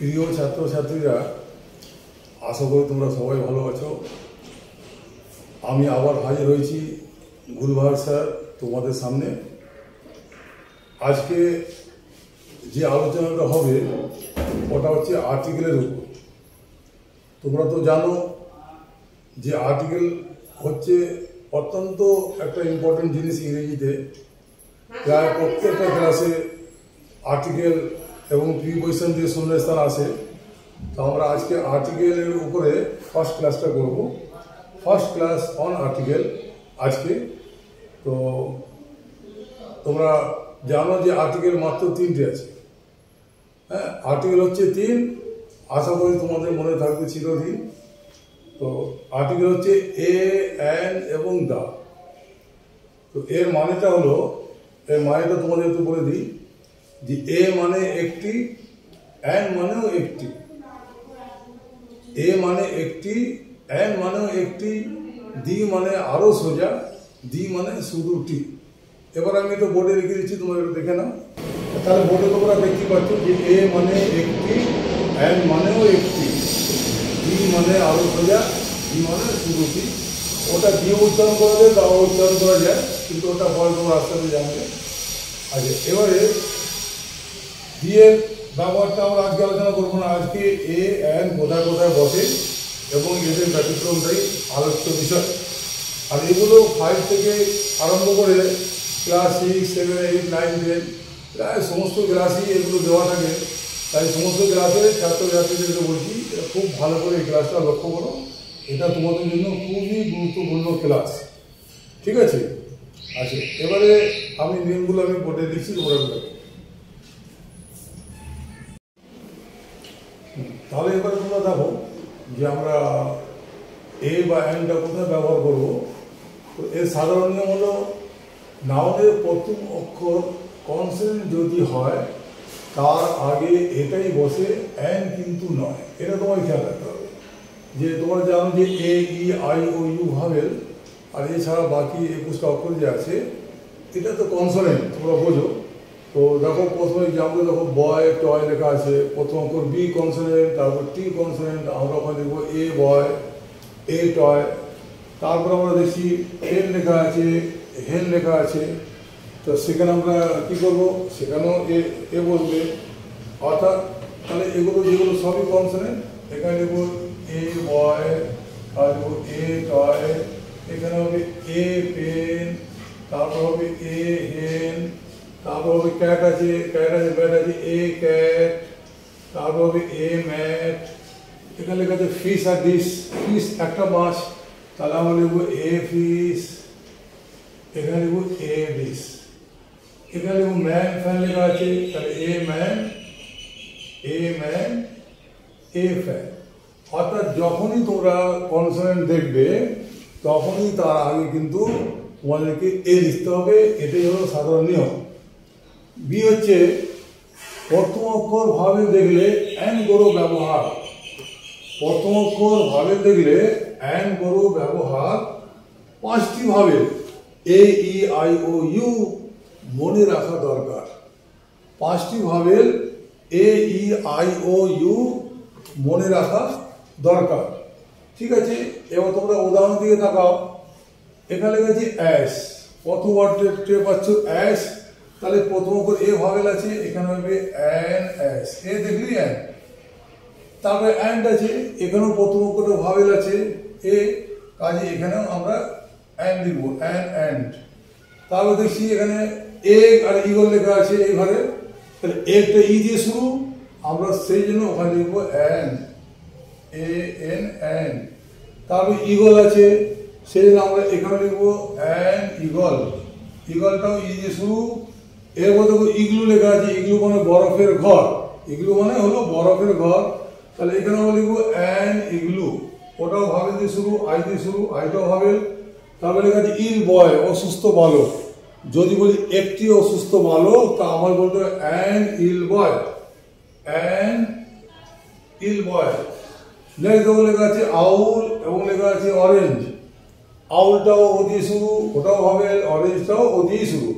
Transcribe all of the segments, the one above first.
প্রিয় ছাত্রছাত্রীরা, আশা করি তোমরা সবাই ভালো আছো। আমি আবার হাজির হয়েছি গুলবাহার স্যার তোমাদের সামনে। আজকে যে আলোচনাটা হবে ওটা হচ্ছে আর্টিকেলের উপর। তোমরা তো জানো যে আর্টিকেল হচ্ছে অত্যন্ত একটা ইম্পর্টেন্ট জিনিস ইংরেজিতে। প্রায় প্রত্যেকটা ক্লাসে আর্টিকেল এবং প্রিপোজিশন দিয়ে শূন্যস্থান আসে। তো আমরা আজকে আর্টিকেলের উপরে ফার্স্ট ক্লাসটা করব। ফার্স্ট ক্লাস অন আর্টিকেল আজকে। তো তোমরা জানো যে আর্টিকেল মাত্র 3টে আছে। হ্যাঁ, আর্টিকেল হচ্ছে 3। আশা করি তোমাদের মনে থাকবে চিরদিন। তো আর্টিকেল হচ্ছে এ, অ্যান এবং দা। তো এর মানেটা হলো, এর মানেটা তোমাদের একটু বলে দিই যে এ মানে একটি, অ্যান মানেও একটি। এ মানে একটি, অ্যান মানেও একটি, দি মানে আরো সোজা, দি মানে শুধুটি। এবার আমি তো বোর্ডে লিখে দিচ্ছি, তোমরা একটু দেখে নাও। তাহলে বোর্ডে তোমরা দেখতে পাচ্ছ যে এ মানে একটি, অ্যান মানেও একটি, দি মানে আরো সোজা, দি মানে শুধুটি। ওটা দিয়ে উচ্চারণ করা যায়, তাও উচ্চারণ করা যায়, কিন্তু ওটা পরে তোমরা আস্তে আস্তে জানবে। আচ্ছা, এবারে দিয়ে ব্যবহারটা আমরা আজকে আলোচনা করবো না। আজকে এ, অ্যান কোথায় কোথায় বসে এবং এদের ব্যতিক্রমটাই আলোচ্য বিষয়। আর এগুলো 5 থেকে আরম্ভ করে ক্লাস 6, 7, 8, 9, 10 প্রায় সমস্ত ক্লাসই এগুলো দেওয়া থাকে। তাই সমস্ত ক্লাসের ছাত্রছাত্রীদেরকে বলছি, এটা খুব ভালো করে এই ক্লাসটা লক্ষ্য করো। এটা তোমাদের জন্য খুবই গুরুত্বপূর্ণ ক্লাস, ঠিক আছে? আচ্ছা, এবারে আমি নিয়মগুলো আমি বোর্ডে দিচ্ছি, তোমরা দেখো। তাহলে এবারে তোমরা দেখো যে আমরা এ বা অ্যানটা কোথায় ব্যবহার করব। তো এর সাধারণ নিয়ম হলো, নাউনের প্রথম অক্ষর কনসোনেন্ট যদি হয় তার আগে এটাই বসে, অ্যান কিন্তু নয়। এটা তোমায় খেয়াল রাখতে হবে যে তোমরা জানো যে এ, ই, আই, ও, ইউ ভাবেল, আর এছাড়া বাকি 21টা অক্ষর যে আছে এটা তো কনসোনেন্ট, তোমরা বোঝো। তো দেখো প্রথমে এক্সাম্পল দেখো, বয় টয় লেখা আছে, প্রথম অক্ষর বি কনসোনেন্ট, তারপর টি কনসোনেন্ট, আমরা ওখানে দেখবো এ বয়, এ টয়। তারপর আমরা দেখছি হেন লেখা আছে, হেন লেখা আছে। তো সেখানে আমরা কী করবো, সেখানেও এ বসবে। অর্থাৎ তাহলে এগুলো যেগুলো সবই কনসোনেন্ট, এখানে দেখবো এ বয়, আর দেখবো এ টয়, এখানে হবে এ পেন, তারপর হবে এ হেন, তারপর হবে ক্যাট আছে, ক্যাট আছে, ব্যাট আছে, এ ক্যাট, তারপর হবে এ ম্যাট। এখানে লেখা আছে ফিশ আর ডিশ, ফিশ একটা মাছ, তাহলে আমরা লিখবো এ ফিশ। এখানে লিখবো এ ডিশ। এখানে লিখবো ম্যান, ফ্যান লেখা আছে, তাহলে a man, a man, A fan. অর্থাৎ যখনই তোমরা কনসোনেন্ট দেখবে তখনই তার আগে কিন্তু তোমাদেরকে এ লিখতে হবে। এটাই হলো সাধারণ নিয়ম। বি হচ্ছে প্রথম অক্ষর ভাবে দেখলে অ্যান গরো ব্যবহার। প্রথম অক্ষর ভাবে দেখলে অ্যান গরো ব্যবহার 5টি ভাবে এ, ই, আই, ও, ইউ মনে রাখা দরকার। 5টি ভাবে এ, ই, আই, ও, ইউ মনে রাখা দরকার, ঠিক আছে? এবার তোমরা উদাহরণ দিয়ে তাকাও। এখানে লেখা আছে অ্যাশ, প্রথম ওয়ার্ডে পাচ্ছ অ্যাশ, তাহলে প্রথম অক্ষর এ ভাবেল আছে, এখানে হবে অ্যান অ্যাশ, এ দেখলি অ্যান। তারপরে অ্যান্ড আছে, এখানেও প্রথম অক্ষরে ভাবেল আছে এ, কাজে এখানেও আমরা অ্যান্ড লিখবো, অ্যান অ্যান্ড। তারপর দেখছি এখানে এ আর ইগল লেখা আছে এই ঘরে, তাহলে একটা ই দিয়ে শুরু, আমরা সেই জন্য ওখানে লিখবো অ্যান, এ এন অ্যান। তারপর ইগল আছে, সেই জন্য আমরা এখানে লিখবো অ্যান ইগল, ইগলটাও ই দিয়ে শুরু। এরপর দেখো ইগলু লেখা আছে, ইগলু মানে বরফের ঘর, ইগলু মানে হলো বরফের ঘর, তাহলে এখানে আমরা লিখবো অ্যান ইগলু, ওটাও ভাবেল দিয়ে শুরু, আই দিয়ে শুরু, আইটাও ভাবেল। তারপরে লেখা আছে ইল বয়, অসুস্থ বালক। যদি বলি একটি অসুস্থ বালক, তা আমার বলতে হবে an ill boy, an ill boy. Next লেখা আছে আউল এবং লেখা আছে অরেঞ্জ, আউলটাও ও দিয়ে শুরু, ওটাও ভাবেল, অরেঞ্জটাও ও দিয়ে শুরু।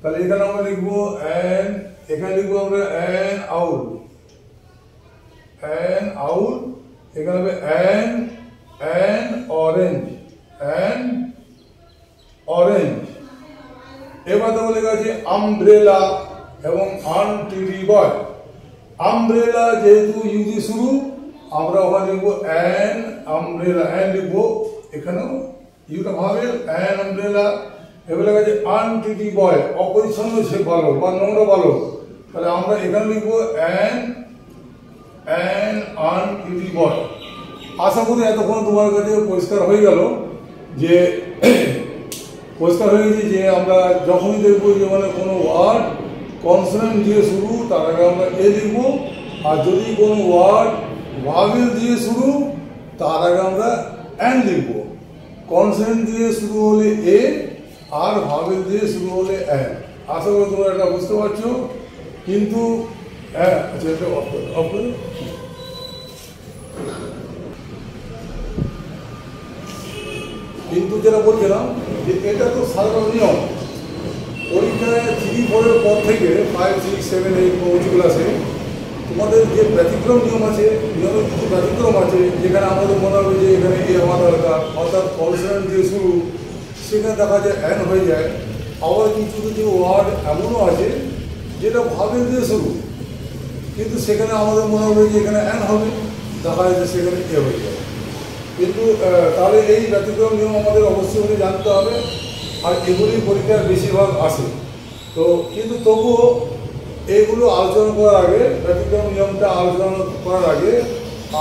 তাহলে এখানে আমরা লিখবো অ্যান, এখানে লিখবো আমরা অ্যান আউল। অ্যান আউল, এখানে হবে an an orange, an orange. এবার দেখো লেখা আছে আমব্রেলা এবং আনটিডি বয়। আমব্রেলা যেহেতু ইউ দিয়ে শুরু, আমরা ওখানে লিখবো অ্যান আমব্রেলা, অ্যান লিখবো, এখানেও ইউটা ভাবেল অ্যান আমব্রেলা। এবার লেখা আছে আনটিডি বয়, অপরিচ্ছন্ন সে বালক বা নোংরা বালক, তাহলে আমরা এখানে লিখবো অ্যান অ্যান আনটিডি বয়। আশা করি এতক্ষণ তোমার কাছে পরিষ্কার হয়ে গেল যে যে আমরা যখনই দেখবো যে মানে কোনো ওয়ার্ড কনসোনেন্ট দিয়ে শুরু, তার আগে আমরা এ লিখবো, আর যদি কোনো ওয়ার্ড ভাওয়েল দিয়ে শুরু, তার আগে আমরা অ্যান লিখবো। কনসোনেন্ট দিয়ে শুরু হলে এ, আর ভাওয়েল দিয়ে শুরু হলে অ্যান। আশা করি তোমরা এটা বুঝতে পারছো। কিন্তু হ্যাঁ, আচ্ছা, এটা অফ করে কিন্তু যেটা বলছিলাম যে এটা তো সাধারণ নিয়ম। পরীক্ষায় 3-4 পর থেকে 5, 6, 7, 8 উচ্চ ক্লাসে তোমাদের যে ব্যতিক্রম নিয়ম আছে, নিয়মের কিছু ব্যতিক্রম আছে, যেখানে আমাদের মনে হবে যে এখানে এ হওয়া দরকার, অর্থাৎ কনসোনেন্ট দিয়ে শুরু, সেখানে দেখা যায় অ্যান হয়ে যায়। আবার কিছু কিছু ওয়ার্ড এমনও আছে যেটা ভাওয়েল দিয়ে শুরু, কিন্তু সেখানে আমাদের মনে হবে যে এখানে অ্যান হবে, দেখা যায় যে সেখানে এ হয়ে যায়। কিন্তু তাহলে এই ব্যতিক্রম নিয়ম আমাদের অবশ্যই জানতে হবে, আর এগুলি পরীক্ষার বেশিরভাগ আসে। তো কিন্তু তবুও এইগুলো আলোচনা করার আগে, ব্যতিক্রম নিয়মটা আলোচনা করার আগে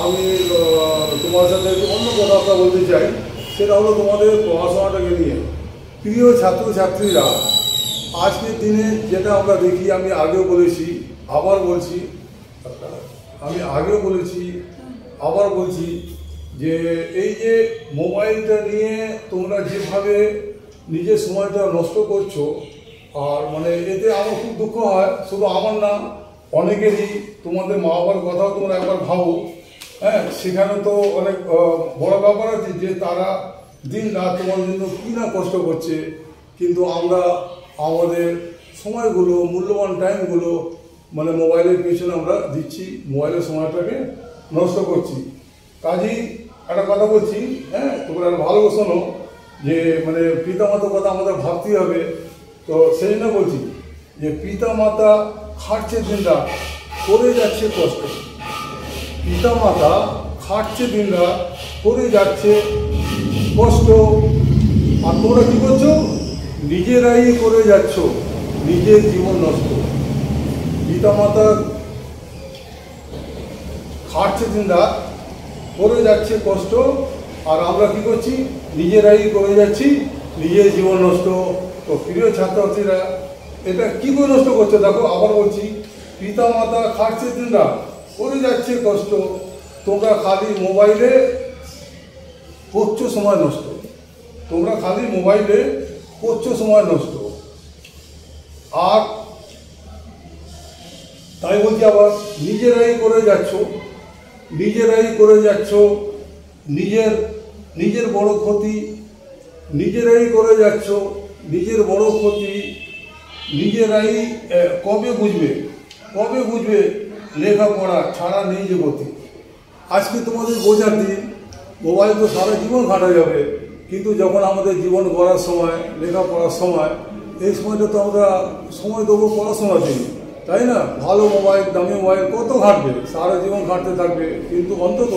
আমি তোমার সাথে একটু অন্য কথা বলতে চাই। সেটা হলো তোমাদের পড়াশোনাটাকে নিয়ে। প্রিয় ছাত্রছাত্রীরা, আজকের দিনে যেটা আমরা দেখি, আমি আগেও বলেছি আবার বলছি, আবার বলছি যে এই যে মোবাইলটা নিয়ে তোমরা যেভাবে নিজের সময়টা নষ্ট করছো, আর মানে এতে আমার খুব দুঃখ হয়। শুধু আমার না, অনেকেরই। তোমাদের মা বাবার কথাও তোমরা একবার ভাবো। হ্যাঁ, সেখানে তো অনেক বড় ব্যাপার আছে যে তারা দিন রাত তোমার জন্য কী না কষ্ট করছে, কিন্তু আমরা আমাদের সময়গুলো, মূল্যবান টাইমগুলো মানে মোবাইলের পেছনে আমরা দিচ্ছি, মোবাইলের সময়টাকে নষ্ট করছি। কাজেই একটা কথা বলছি, হ্যাঁ, তোমরা ভালো শোনো, যে মানে পিতামাতার কথা আমাদের ভাবতেই হবে। তো সেই জন্য বলছি যে পিতামাতা খাটছে দিনরাত, করে যাচ্ছে কষ্ট। পিতামাতা খাটছে দিনরাত, করে যাচ্ছে কষ্ট, আর তোমরা কী করছো? নিজেরাই করে যাচ্ছ নিজের জীবন নষ্ট। পিতামাতা খাটছে দিনরাত, করে যাচ্ছে কষ্ট, আর আমরা কি করছি? নিজেরাই করে যাচ্ছি নিজের জীবন নষ্ট। তো প্রিয় ছাত্রছাত্রীরা, এটা কি করে নষ্ট করছে দেখো, আবার বলছি, পিতামাতা খাটছে দিনরাত, করে যাচ্ছে কষ্ট, তোমরা খালি মোবাইলে করছো সময় নষ্ট। তোমরা খালি মোবাইলে করছো সময় নষ্ট। আর তাই বলছি আবার, নিজেরাই করে যাচ্ছ, নিজেরাই করে যাচ্ছ নিজের বড় ক্ষতি, নিজেরাই করে যাচ্ছ নিজের বড় ক্ষতি। নিজেরাই কবে বুঝবে লেখাপড়া ছাড়া নেই যে গতি। আজকে তোমাদের বোঝার দিন, মোবাইল তো সারা জীবন ঘাটা যাবে, কিন্তু যখন আমাদের জীবন গড়ার সময়, লেখাপড়ার সময়, এই সময়টা তো আমরা সময় দেবো পড়াশোনাতেই, তাই না? ভালো মোবাইল, দামি মোবাইল কত ঘাটবে, সারা জীবন ঘাটতে থাকবে, কিন্তু অন্তত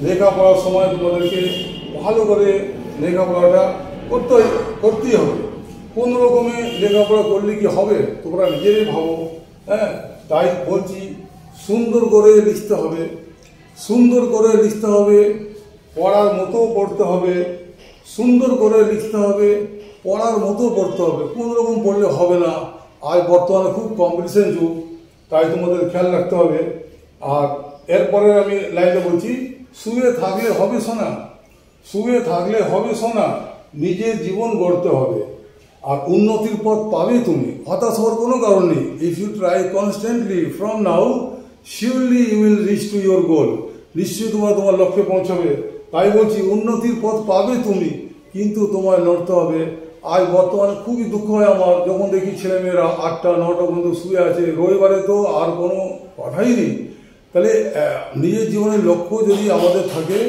লেখাপড়ার সময় তোমাদেরকে ভালো করে লেখাপড়াটা করতেই হবে। কোন রকমে লেখাপড়া করলে কি হবে তোমরা নিজেরাই ভাবো। হ্যাঁ, তাই বলছি, সুন্দর করে লিখতে হবে, সুন্দর করে লিখতে হবে, পড়ার মতো পড়তে হবে, সুন্দর করে লিখতে হবে, পড়ার মতো পড়তে হবে। কোন রকম পড়লে হবে না। আজ বর্তমানে খুব কম্পিটিশন যুগ, তাই তোমাদের খেয়াল রাখতে হবে। আর এরপরে আমি লাইনে বলছি, শুয়ে থাকলে হবে শোনা, শুয়ে থাকলে হবে শোনা, নিজের জীবন গড়তে হবে, আর উন্নতির পথ পাবে তুমি, হতাশ হওয়ার কোনো কারণ নেই। If you try constantly from now, surely you will reach to your goal. নিশ্চয়ই তোমার লক্ষ্যে পৌঁছাবে। তাই বলছি, উন্নতির পথ পাবে তুমি, কিন্তু তোমায় লড়তে হবে। আজ বর্তমানে খুবই দুঃখ হয় আমার, যখন দেখি ছেলেমেয়েরা 8টা 9টা পর্যন্ত শুয়ে আছে। রবিবারে তো আর কোনো কথাই নেই। তাহলে নিজের জীবনের লক্ষ্য যদি আমাদের থাকে,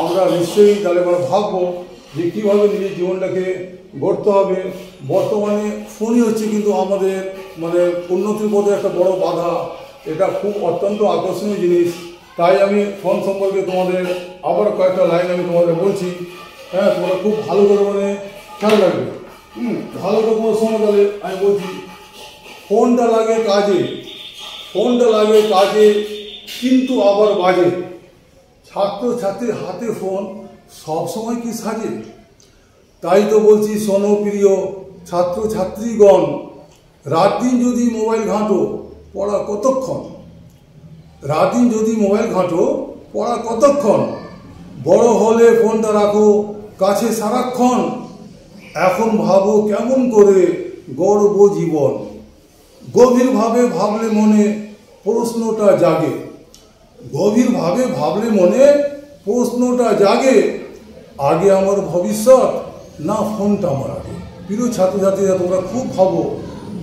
আমরা নিশ্চয়ই তাহলে আমরা ভাববো যে কীভাবে নিজের জীবনটাকে গড়তে হবে। বর্তমানে ফোনই হচ্ছে কিন্তু আমাদের মানে উন্নতির পথে একটা বড় বাধা। এটা খুব অত্যন্ত আকর্ষণীয় জিনিস। তাই আমি ফোন সম্পর্কে তোমাদের আবার কয়েকটা লাইন আমি তোমাদের বলছি। হ্যাঁ, তোমরা খুব ভালো করে মানে খেয়াল রাখবে, ভালো করে তোমার শোনো। তাহলে আমি বলছি, ফোনটা লাগে কাজে, ফোনটা লাগে কাজে কিন্তু আবার বাজে। ছাত্রছাত্রীর হাতে ফোন সবসময় কি সাজে? তাই তো বলছি শোনো প্রিয় ছাত্রছাত্রীগণ, রাত দিন যদি মোবাইল ঘাঁটো পড়া কতক্ষণ? রাত দিন যদি মোবাইল ঘাঁটো পড়া কতক্ষণ? বড় হলে ফোনটা রাখো কাছে সারাক্ষণ। এখন ভাবো কেমন করে গড়ব জীবন, গভীরভাবে ভাবলে মনে প্রশ্নটা জাগে, গভীরভাবে ভাবলে মনে প্রশ্নটা জাগে, আগে আমার ভবিষ্যৎ না ফোনটা আমার আগে? প্রিয় ছাত্রছাত্রীরা, তোমরা খুব ভাবো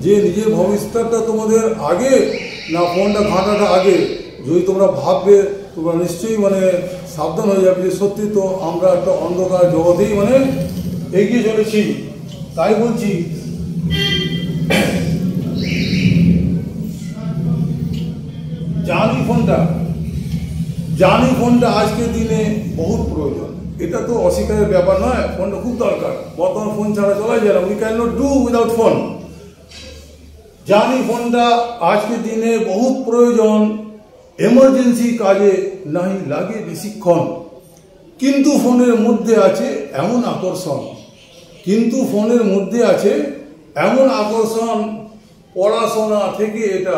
যে নিজের ভবিষ্যৎটা তোমাদের আগে না ফোনটা ঘাঁটাটা আগে। যদি তোমরা ভাববে, তোমরা নিশ্চয়ই মানে সাবধান হয়ে যাবে যে সত্যি তো আমরা একটা অন্ধকার জগতেই মানে এগিয়ে চলেছি। তাই বলছি, জানি ফোনটা আজকের দিনে বহুত প্রয়োজন। এটা তো অস্বীকারের ব্যাপার নয়, ফোনটা খুব দরকার। বর্তমান ফোন ছাড়া চলাই যায় না, we can not do without phone. জানি ফোনটা আজকের দিনে বহুত প্রয়োজন, এমার্জেন্সি কাজে নাহি লাগে বেশিক্ষণ। কিন্তু ফোনের মধ্যে আছে এমন আকর্ষণ, কিন্তু ফোনের মধ্যে আছে এমন আকর্ষণ, পড়াশোনা থেকে এটা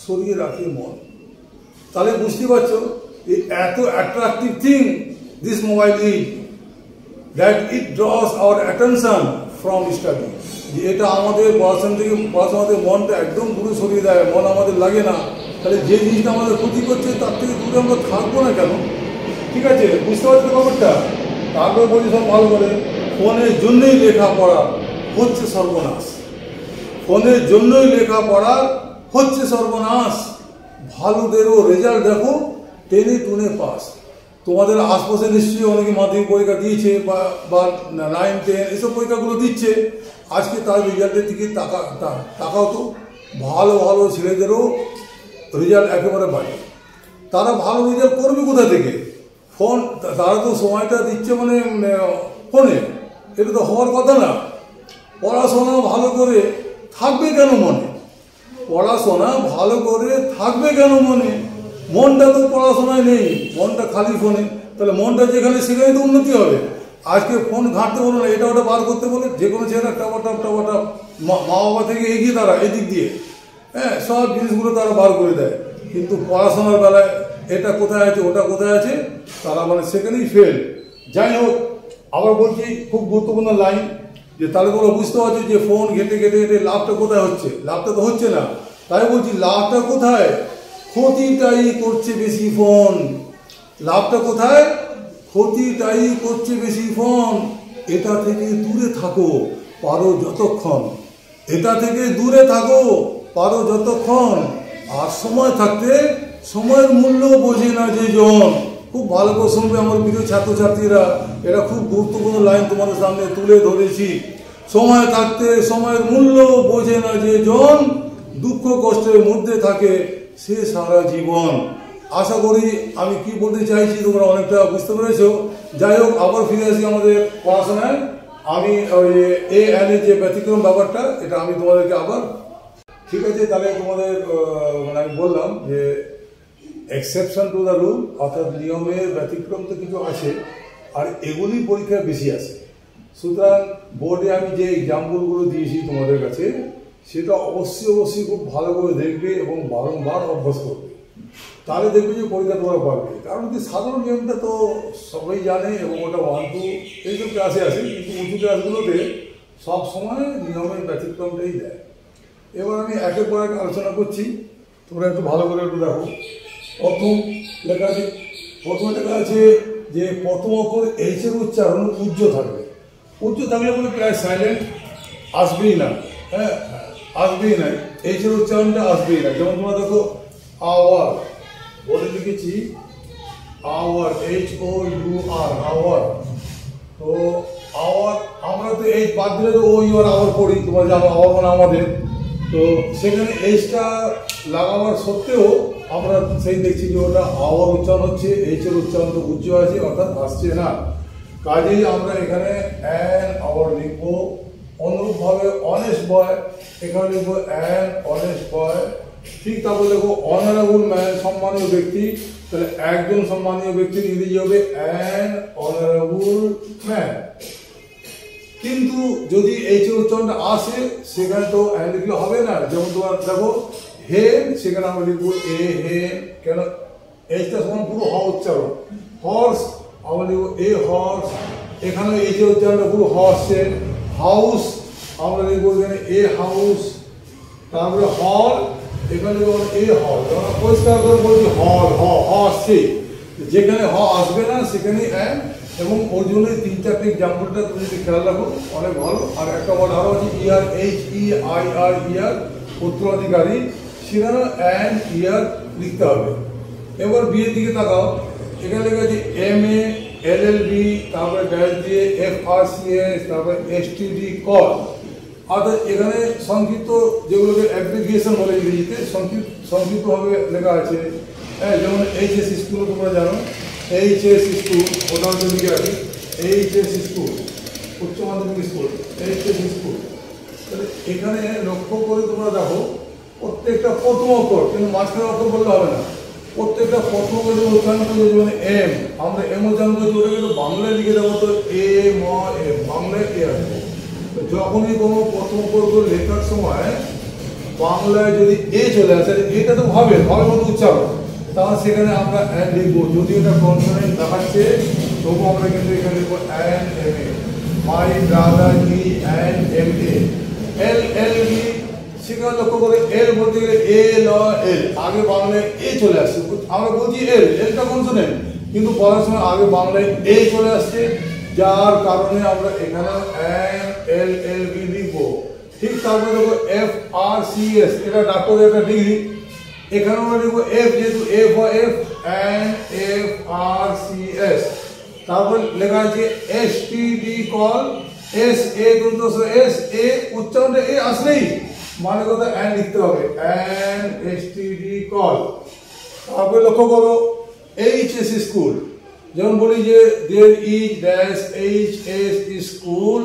সরিয়ে রাখে মন। তাহলে বুঝতে পারছো এত attractive thing this mobile is, that it draws hour attention from study. যে এটা আমাদের পড়াশোনা থেকে মনটা একদম দূরে সরিয়ে দেয়, মন আমাদের লাগে না। তাহলে যে জিনিসটা আমাদের ক্ষতি করছে তার থেকে দূরে আমরা থাকবো না কেন? ঠিক আছে, বুঝতে পারছো ব্যাপারটা? তারপরে বলছি সব ভালো করে, ফোনের জন্যই লেখাপড়া হচ্ছে সর্বনাশ, ফোনের জন্যই লেখাপড়া হচ্ছে সর্বনাশ। ভালোদেরও রেজাল্ট দেখো টেনে টুনে পাস। তোমাদের আশপাশে নিশ্চয়ই অনেকে মাধ্যমিক পরীক্ষা দিয়েছে বা 9, 10 এসব পরীক্ষাগুলো দিচ্ছে। আজকে তার রেজাল্টের দিকে তাকাও তো, ভালো ভালো ছেলেদেরও রেজাল্ট একেবারে বাড়ে। তারা ভালো রেজাল্ট করবে কোথা থেকে? ফোন, তারা তো সময়টা দিচ্ছে মানে ফোনে। এটা তো হওয়ার কথা না। পড়াশোনা ভালো করে থাকবে কেন মনে? পড়াশোনা ভালো করে থাকবে কেন মনে? মনটা তো পড়াশোনায় নেই, মনটা খালি ফোনে। তাহলে মনটা যেখানে সেখানে তো উন্নতি হবে। আজকে ফোন ঘাঁটতে বলো না, এটা ওটা বার করতে বলে যে কোনো ছেলেরা টাপাটাপ মা বাবা থেকে এগিয়ে তারা এদিক দিয়ে, হ্যাঁ, সব জিনিসগুলো তারা বার করে দেয়। কিন্তু পড়াশোনার বেলায় এটা কোথায় আছে ওটা কোথায় আছে, তারা মানে সেখানেই ফেল। যাই হোক, আবার বলছি খুব গুরুত্বপূর্ণ লাইন, যে তাহলে তোমরা বুঝতে পারছো যে ফোন ঘেটে ঘেটে ঘেটে লাভটা কোথায় হচ্ছে? লাভটা তো হচ্ছে না। তাই বলছি লাভটা কোথায়? ক্ষতিটাই করছে বেশি ফোন। লাভটা কোথায়? ক্ষতিটাই করছে বেশি ফোন। এটা থেকে দূরে থাকো পারো যতক্ষণ, এটা থেকে দূরে থাকো পারো যতক্ষণ। আর সময় থাকতে সময়ের মূল্য বোঝে না যে জন। খুব ভালো করে শুনবে আমার প্রিয় ছাত্রছাত্রীরা, এটা খুব গুরুত্বপূর্ণ লাইন তোমাদের সামনে তুলে ধরেছি। সময় থাকতে সময়ের মূল্য বোঝে না যে জন, দুঃখ কষ্টের মধ্যে থাকে সে সারা জীবন। আশা করি আমি কি বলতে চাইছি তোমরা অনেকটা বুঝতে পেরেছো। যাই হোক, আবার ফিরে আসি আমাদের পড়াশোনায়। আমি ওই এর যে ব্যতিক্রম ব্যাপারটা, এটা আমি তোমাদেরকে আবার, ঠিক আছে, তাহলে তোমাদের মানে আমি বললাম যে এক্সেপশন টু দ্য রুল, অর্থাৎ নিয়মের ব্যতিক্রম তো কিছু আছে, আর এগুলি পরীক্ষায় বেশি আসে। সুতরাং বোর্ডে আমি যে এক্সাম্পলগুলো দিয়েছি তোমাদের কাছে, সেটা অবশ্যই খুব ভালো করে দেখবে এবং বারংবার অভ্যাস করবে। তাহলে দেখবে যে পরীক্ষা তোমরা পারবে। কারণ কি, সাধারণ নিয়মটা তো সবাই জানে এবং ওটা 1, 2 এইসব ক্লাসে আসে, কিন্তু উঁচু ক্লাসগুলোতে সবসময় নিয়মের ব্যতিক্রমটাই দেয়। এবার আমি একের পর এক আলোচনা করছি, তোমরা একটু ভালো করে একটু দেখো। প্রথমে লেখা আছে যে প্রথম অক্ষর এইচের উচ্চারণ উজ্জ থাকবে। উজ্জ থাকলে বলে প্রায় সাইলেন্ট আসবেই না, হ্যাঁ, আসবেই না, এইচের উচ্চারণটা আসবেই না। যেমন তোমরা দেখো আওয়ার, বোর্ডের দিকে লিখেছি আওয়ার, HOUR, আওয়ার। তো আওয়ার আমরা তো এইচ বাদ দিলে তো OUR আওয়ার পড়ি, তোমরা জানো আওয়ার মানে আমাদের। তো সেখানে এইচটা লাগাবার সত্ত্বেও আমরা সেই দেখছি যে ওটা আওয়ার উচ্চারণ হচ্ছে, এইচের উচ্চারণ তো উচ্চ আছে, অর্থাৎ আসছে না। কাজেই আমরা এখানে অ্যান আওয়ার লিখবো। অনুরূপভাবে অনেস্ট বয়, এখানে লিখবো অ্যান অনেস্ট বয়। ঠিক তারপর দেখো অনারেবল ম্যান, সম্মানীয় ব্যক্তি, তাহলে একজন সম্মানীয় ব্যক্তির ইংরেজি হবে অ্যান অনারেবল ম্যান। কিন্তু যদি এইচ এর উচ্চারণটা আসে সেখানে তো অ্যান লিখলে হবে না। যেমন তোমার দেখো হেন, সেখানে আমরা লিখবো এ হেন, কেন এইচটা সমান পুরো হ উচ্চারণ। হর্স আমরা লিখবো এ হর্স, এখানে এইচ এর উচ্চারণটা পুরো হর্সের। হাউস আমরা লিখবো এখানে এ হাউস। তারপরে হল, এখানে এ হল, পরিষ্কার করে বলছি হল, হ আসছে, যেখানে হ আসবে না সেখানে অ্যান। এবং ওর জন্য 3-4টে এক্সাম্পলটা তুমি যদি খেয়াল রাখো অনেক ভালো। আর একটা ওয়ার্ড আরও আছে ইয়ার, HEIR, ইয়ার, উত্তরাধিকারী, সেখানে অ্যান ইয়ার লিখতে হবে। এবার বিয়ের দিকে তাকাও, এখানে লেখা আছে MA, LLB, তারপরে ড্যাশ দিয়ে FRCS, তারপরে STD কল। অর্থাৎ এখানে সংক্ষিপ্ত যেগুলোকে অ্যাপ্লিকেশন বলে ইংরেজিতে, সংক্ষিপ্তভাবে লেখা আছে। হ্যাঁ, যেমন HS স্কুল তোমরা জানো, HS স্কুল, ওটা হচ্ছে লিখে রাখি HS স্কুল, উচ্চ মাধ্যমিক স্কুল, HS স্কুল। তাহলে এখানে লক্ষ্য করে তোমরা দেখো প্রত্যেকটা প্রথম অক্ষর, কিন্তু মাঝখানে অক্ষর বললে হবে না। প্রত্যেকটা প্রথম অক্ষর উচ্চারণ করতে, যেমন এম, আমরা এম উচ্চারণ করছি, ওটা কিন্তু বাংলায় লিখে দেবো, তো এ ম এম, বাংলায় এ আসবে। যখনই কোনো প্রথম অক্ষর লেখার সময় বাংলায় যদি এ চলে আসে, এটা তো হবে মতো উচ্চারণ, তাহলে সেখানে আমরা অ্যান লিখবো। যদি এটা কনসোনেন্ট দেখাচ্ছে তবু আমরা কিন্তু এখানে লিখবো an M A. My brother he an M A. LLB, সেখানে লক্ষ্য করে এল বলতে গেলে এল আগে বাংলায় এ চলে আসছে। আমরা বলছি এলটা কনসোনেন্ট, কিন্তু বলার সময় আগে বাংলায় এ চলে আসছে, যার কারণে আমরা এখানে LLB লিখবো। ঠিক তারপরে দেখো FRCS, এটা ডাক্তারের একটা ডিগ্রি, এখানে আমরা লিখবো F, যেহেতু F হয় F and FRCS। তারপর লেখা আছে STD call, SA দন্তস S, A উচ্চারণটা এ আসলেই মানে কথা অ্যান লিখতে হবে, অ্যান STD কল। তারপরে লক্ষ্য করো HS স্কুল, যেমন বলি যে there is dash HS school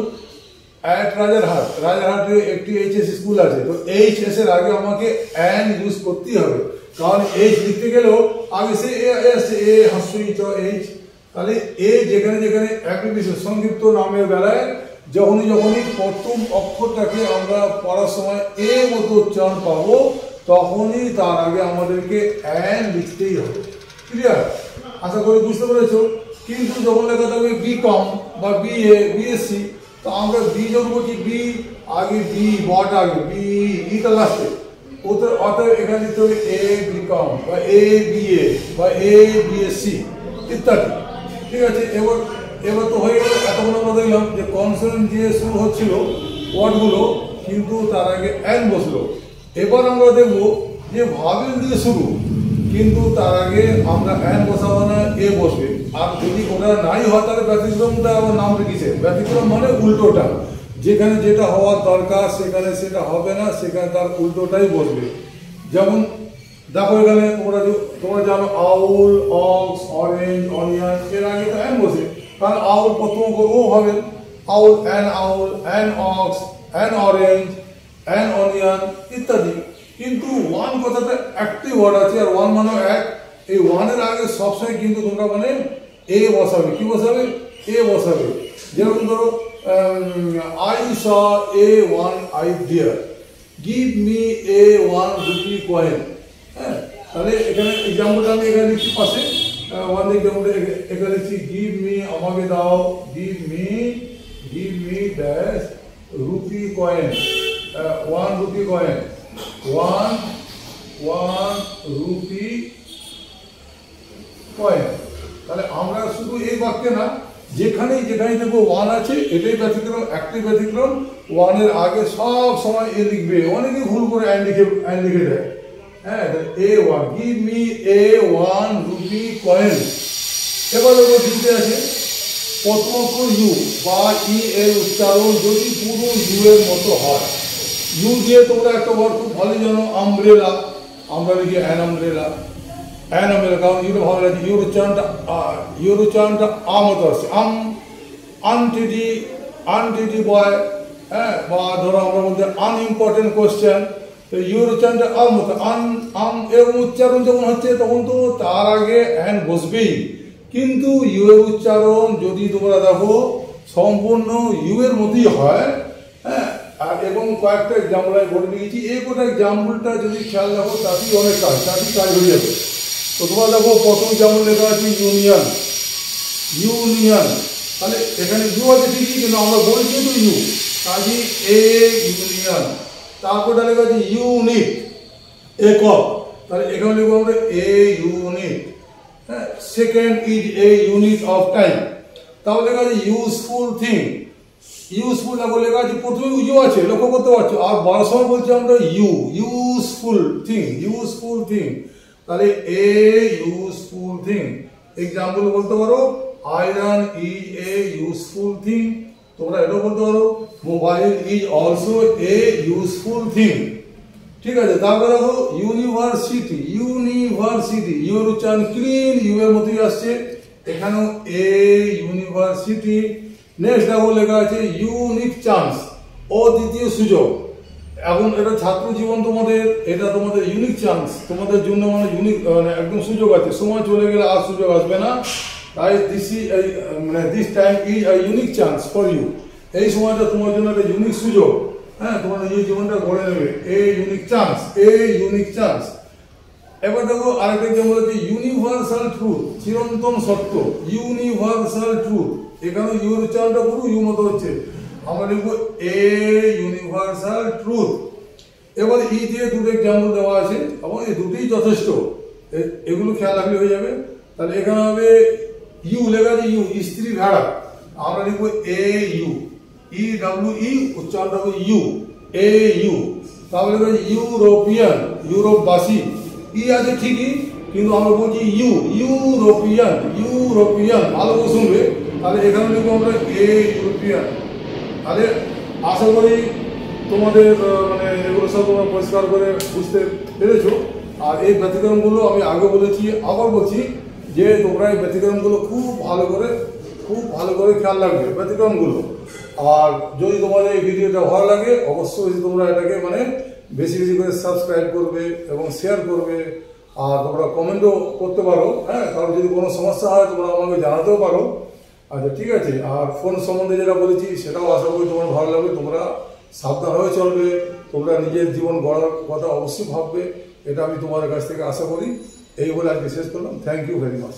at Rajarhat, রাজারহাটে একটি HS স্কুল আছে। তো HS এর আগে আমাকে অ্যান ইউজ করতেই হবে, কারণ H লিখতে গেলেও আগে সে এ আসছে, এ হাস্যই চ H। তাহলে এ যেখানে যেখানে একটি বিশেষ সংক্ষিপ্ত নামের বেলায় যখনই প্রথম অক্ষরটাকে আমরা পড়ার সময় এ মতো উচ্চারণ পাবো, তখনই তার আগে আমাদেরকে অ্যান লিখতেই হবে। ক্লিয়ার? আশা করি বুঝতে পেরেছো। কিন্তু যখন লেখা থাকবে BCom বা BA, BSc, তো আমরা বি যখন বলছি বি আগে, বি বট আগে, বি ইটা লাস্টে, ওদের অতএব এখানে লিখতে হবে A BCom বা A BA বা A BSc ইত্যাদি। ঠিক আছে, এবার তো হয়ে গেল। এতক্ষণ আমরা দেখলাম যে কনসোনেন্ট দিয়ে শুরু হচ্ছিল ওয়ার্ডগুলো, কিন্তু তার আগে অ্যান বসলো। এবার আমরা দেখবো যে ভাবেল দিয়ে শুরু, কিন্তু তার আগে আমরা অ্যান বসাবো না, এ বসবে। আর যদি ওটা নাই হয় তাহলে ব্যতিক্রমটা আবার নাম রেখেছে। ব্যতিক্রম মানে উল্টোটা, যেখানে যেটা হওয়ার দরকার সেখানে সেটা হবে না, সেখানে তার উল্টোটাই বসবে। যেমন দেখো এখানে তোমরা জানো আউল, অক্স, অরেঞ্জ, অনিয়ন, এর আগে তো অ্যান বসে, কারণ আউল প্রথম ও হবে owl, an ox, an orange, an onion ইত্যাদি। কিন্তু ওয়ান কথাটা একটি ওয়ার্ড আছে, আর ওয়ান মানে এক। এই ওয়ানের আগে সবসময় কিন্তু তোমরা মানে এ বসাবে। কি বসাবে? এ বসাবে। যেরকম ধরো I saw a one I dear, give me a 1 rupee coin। হ্যাঁ, তাহলে এখানে এক্সাম্পলটা আমি এখানে লিখছি পাশে, ওয়ান এক্সাম্পলটা এখানে লিখছি গিভ মি, আমাকে দাও, give me dash rupee coin, 1 rupee coin, 1 rupee coin. তাহলে আমরা শুধু এই বাক্যে না, যেখানেই দেখবো ওয়ান আছে, এটাই ব্যতিক্রম, একটি ব্যতিক্রম। ওয়ানের আগে সব সময় এ লিখবে। অনেকে ভুল করে অ্যান লিখে দেয়। হ্যাঁ, A1 give me A1 rupee coin. এবার দেখো দুটো আছে, প্রথম অক্ষর ইউ বা ই এর উচ্চারণ যদি পুরো ইউ এর মতো হয়, ইউ দিয়ে তোমরা একটা ওয়ার্ড খুব ভালো জানো, আমব্রেলা, আমরা লিখি অ্যান আমব্রেলা, অ্যান আমব্রেলা, কারণ ইউটা ভালো লাগে, ইউর উচ্চারণটা আ মতো আসছে, আনটিডি, আনটিডি বয়, হ্যাঁ, বা ধরো আমরা বলতে আনইম্পর্টেন্ট কোয়েশ্চেন, ইউর উচ্চারণটা আম মতো, এরকম উচ্চারণ যখন হচ্ছে তখন তো তার আগে অ্যান বসবেই, কিন্তু ইউ এর উচ্চারণ যদি তোমরা দেখো সম্পূর্ণ ইউ এর মতোই হয়, হ্যাঁ। আর এবং কয়েকটা এক্সাম্পল আমি বলে দিয়েছি, এই গোটা এক্সাম্পলটা যদি খেয়াল রাখো তাতেই অনেক কাজ, তাতেই কাজ হয়ে যাবে। তো তোমরা দেখো প্রথম যেমন লেখা আছে ইউনিয়ন, ইউনিয়ন, তাহলে এখানে ইউ আছে ঠিকই, কিন্তু আমরা বলছি তো ইউ, কাজে এ ইউনিয়ন। তারপরটা লেখা আছে ইউনিট, একক, তাহলে এখানে লিখবো আমরা এ ইউনিট, হ্যাঁ। Second is a unit of time, তাহলে লেখা আছে ইউজফুল থিং, ইউজফুল দেখো লেখা আছে প্রথমে ইউ আছে, লক্ষ্য করতে পারছো, আর বড় সময় বলছি আমরা U, useful thing, useful thing, তাহলে এ ইউজফুল থিং। এক্সাম্পল বলতে পারো iron is a useful thing, তোমরা এটাও বলতে পারো mobile is also a useful thing, ঠিক আছে। তারপরে দেখো ইউনিভার্সিটি, ইউনিভার্সিটি, ইউর উচ্চারণ ক্লিন ইউ এর মতোই আসছে, এখানেও এ ইউনিভার্সিটি। নেক্সট দেখো লেখা আছে ইউনিক চান্স, অদ্বিতীয় সুযোগ, এখন এটা ছাত্র জীবন তোমাদের, এটা তোমাদের ইউনিক চান্স, তোমাদের জন্য মানে ইউনিক, মানে একদম সুযোগ আছে, সময় চলে গেলে আর সুযোগ আসবে না, তাই this time is a unique chance for you, এই সময়টা তোমার জন্য একটা ইউনিক সুযোগ, হ্যাঁ, তোমার নিজের জীবনটা গড়ে নেবে, a unique chance, a unique chance. এবার দেখো আরেকটা এক্সাম্পল হচ্ছে ইউনিভার্সাল ট্রুথ, চিরন্তন সত্য, ইউনিভার্সাল ট্রুথ, এখানে ইউর উচ্চারণটা পুরো ইউ মতো হচ্ছে, আমরা লিখবো এ ইউনিভার্সাল ট্রুথ। এবার এই যে দুটো এক্সাম্পল দেওয়া আছে এবং এই দুটোই যথেষ্ট, এগুলো খেয়াল রাখলে হয়ে যাবে। তাহলে এখানে হবে ইউ লেখা আছে ইউ, স্ত্রী ভেড়া, আমরা লিখবো এ ইউ, ই ডাব্লিউ ই, উচ্চারণটা হবে ইউ, এ ইউ। তাহলে ইউরোপিয়ান, ইউরোপবাসী, ই আছে ঠিকই, কিন্তু আমরা বলছি ইউ, ইউরোপিয়ান, ইউরোপিয়ান, ভালো করে শুনবে, তাহলে এখানে লিখবো আমরা এ ইউরোপিয়ান। তাহলে আশা করি তোমাদের মানে এগুলো সব তোমরা পরিষ্কার করে বুঝতে পেরেছো। আর এই ব্যতিক্রমগুলো আমি আগে বলেছি, আবার বলছি যে তোমরা এই ব্যতিক্রমগুলো খুব ভালো করে খেয়াল রাখবে ব্যতিক্রমগুলো। আর যদি তোমাদের এই ভিডিওটা ভালো লাগে অবশ্যই তোমরা এটাকে মানে বেশি বেশি করে সাবস্ক্রাইব করবে এবং শেয়ার করবে, আর তোমরা কমেন্টও করতে পারো, হ্যাঁ, কারণ যদি কোনো সমস্যা হয় তোমরা আমাকে জানাতেও পারো। আচ্ছা ঠিক আছে, আর ফোন সম্বন্ধে যেটা বলেছি সেটাও আশা করি তোমার ভালো লাগবে, তোমরা সাবধান হয়ে চলবে, তোমরা নিজের জীবন গড়ার কথা অবশ্যই ভাববে, এটা আমি তোমাদের কাছ থেকে আশা করি। এই বলে আজকে শেষ করলাম, থ্যাংক ইউ ভেরি মাচ।